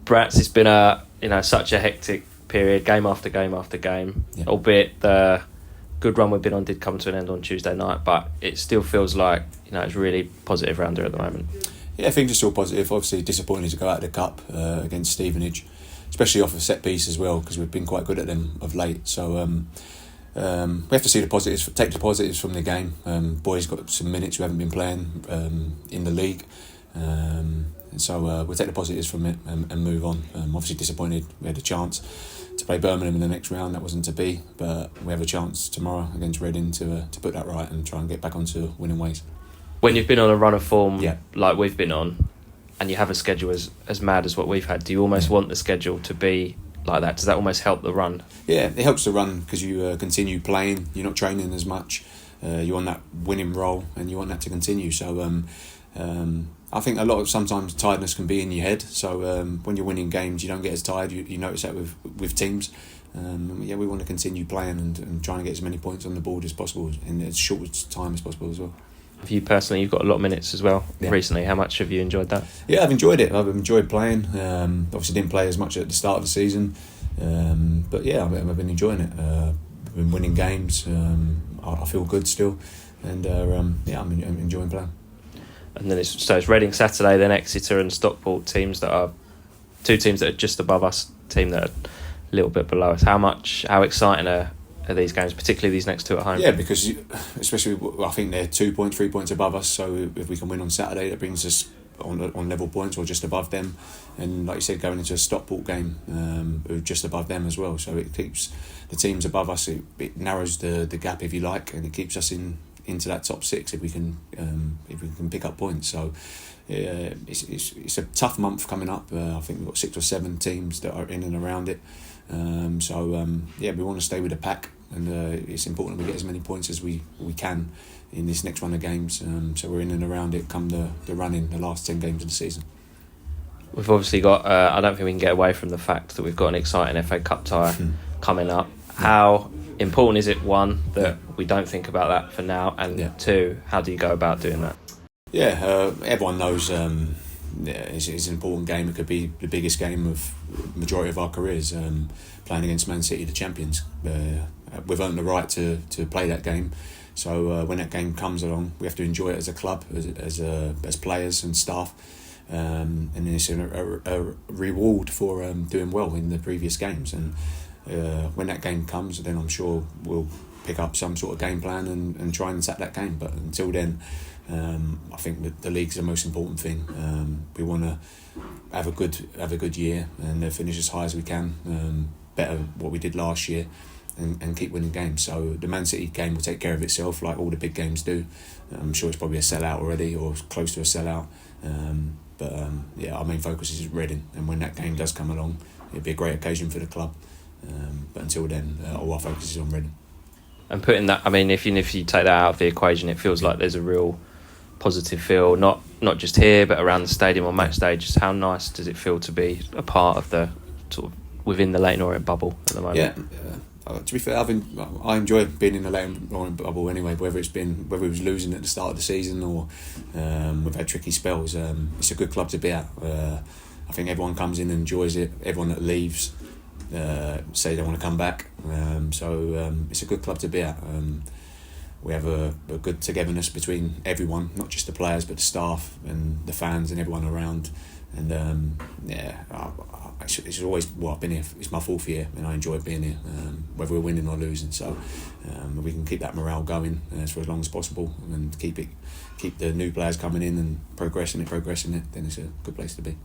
Brats, it's been such a hectic period, game after game after game. Yeah. Albeit the good run we've been on did come to an end on Tuesday night, but it still feels like it's really positive round here at the moment. Yeah, things are still positive. Obviously disappointed to go out of the cup against Stevenage, especially off a set piece as well, because we've been quite good at them of late. So we have to see the positives, take the positives from the game. Boys got some minutes who haven't been playing in the league. So we'll take the positives from it and move on. Obviously disappointed we had a chance to play Birmingham in the next round. That wasn't to be, but we have a chance tomorrow against Reading to put that right and try and get back onto winning ways. When you've been on a run of form like we've been on, and you have a schedule as mad as what we've had, do you almost want the schedule to be like that? Does that almost help the run? Yeah, it helps the run because you continue playing. You're not training as much. You're on that winning role, and you want that to continue. So I think sometimes tiredness can be in your head. So when you're winning games, you don't get as tired. You notice that with teams. We want to continue playing and trying to get as many points on the board as possible in as short a time as possible as well. For you personally, you've got a lot of minutes as well recently. How much have you enjoyed that? Yeah, I've enjoyed it. I've enjoyed playing. Obviously didn't play as much at the start of the season. But yeah, I've been enjoying it. I've been winning games. I feel good still. And I'm enjoying playing. And then it's Reading Saturday, then Exeter and Stockport, two teams that are just above us, team that are a little bit below us. How exciting are these games, particularly these next two at home? Yeah, because especially I think they're 3 points above us. So if we can win on Saturday, that brings us on level points or just above them. And like you said, going into a Stockport game, we're just above them as well. So it keeps the teams above us. It narrows the gap, if you like, and it keeps us into that top six if we can pick up points. So it's a tough month coming up. I think we've got 6 or 7 teams that are in and around it. We want to stay with the pack, and it's important we get as many points as we can in this next run of games. So we're in and around it come the run in the last 10 games of the season. We've obviously got, I don't think we can get away from the fact that we've got an exciting FA Cup tie coming up. How important is it, one, that we don't think about that for now, and two, how do you go about doing that? Everyone knows it's an important game. It could be the biggest game of the majority of our careers, playing against Man City, the champions. We've earned the right to play that game. So when that game comes along, we have to enjoy it as a club, as players and staff. And then it's a reward for doing well in the previous games. And when that game comes, then I'm sure we'll pick up some sort of game plan and try and attack that game. But until then, I think that the league's the most important thing. We want to have a good year and finish as high as we can, better what we did last year, and keep winning games. So the Man City game will take care of itself, like all the big games do. I'm sure it's probably a sellout already, or close to a sellout. Our main focus is Reading, and when that game does come along, it'll be a great occasion for the club. But until then, all our focus is on Reading. And putting that, if you take that out of the equation, it feels like there's a real positive feel, not just here, but around the stadium on match day. Just how nice does it feel to be a part of the sort of within the Leyton Orient bubble at the moment? Yeah. To be fair, I enjoy being in the Leyton Orient bubble anyway. Whether we was losing at the start of the season or we've had tricky spells, it's a good club to be at. I think everyone comes in and enjoys it. Everyone that leaves say they want to come back. It's a good club to be at. We have a good togetherness between everyone, not just the players, but the staff and the fans and everyone around. And it's always, I've been here, it's my 4th year and I enjoy being here, whether we're winning or losing. So we can keep that morale going for as long as possible and keep the new players coming in and progressing it, then it's a good place to be.